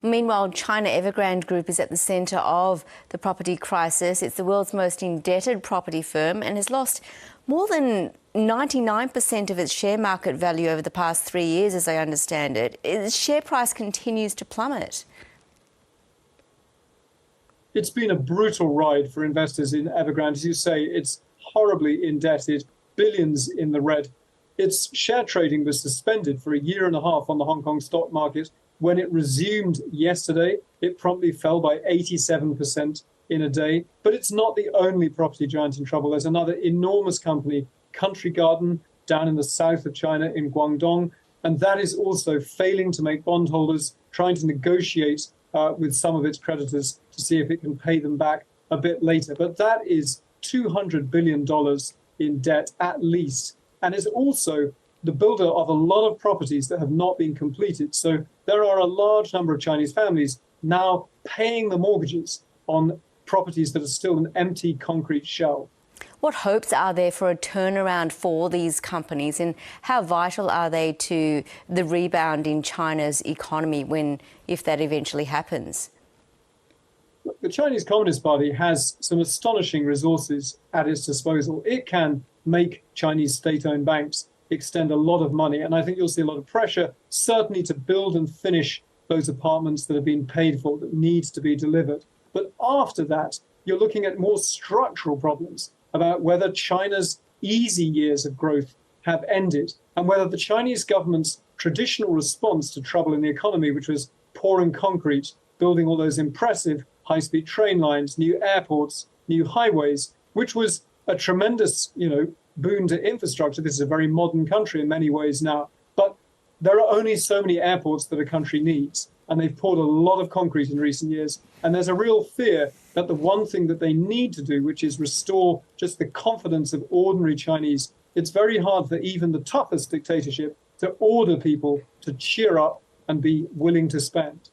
Meanwhile, China Evergrande Group is at the centre of the property crisis. It's the world's most indebted property firm and has lost more than 99% of its share market value over the past 3 years, as I understand it. Its share price continues to plummet. It's been a brutal ride for investors in Evergrande. As you say, it's horribly indebted, billions in the red. Its share trading was suspended for a year and a half on the Hong Kong stock market. When it resumed yesterday, it promptly fell by 87% in a day. But it's not the only property giant in trouble. There's another enormous company, Country Garden, down in the south of China in Guangdong. And that is also failing to make bondholders, trying to negotiate with some of its creditors to see if it can pay them back a bit later. But that is $200 billion in debt at least. And it's also the builder of a lot of properties that have not been completed. So there are a large number of Chinese families now paying the mortgages on properties that are still an empty concrete shell. What hopes are there for a turnaround for these companies, and how vital are they to the rebound in China's economy if that eventually happens? The Chinese Communist Party has some astonishing resources at its disposal. It can make Chinese state-owned banks extend a lot of money, and I think you'll see a lot of pressure, certainly to build and finish those apartments that have been paid for, that needs to be delivered. But after that, you're looking at more structural problems about whether China's easy years of growth have ended, and whether the Chinese government's traditional response to trouble in the economy, which was pouring concrete, building all those impressive high-speed train lines, new airports, new highways, which was a tremendous, boon to infrastructure. This is a very modern country in many ways now. But there are only so many airports that a country needs. And they've poured a lot of concrete in recent years. And there's a real fear that the one thing that they need to do, which is restore just the confidence of ordinary Chinese, it's very hard for even the toughest dictatorship to order people to cheer up and be willing to spend.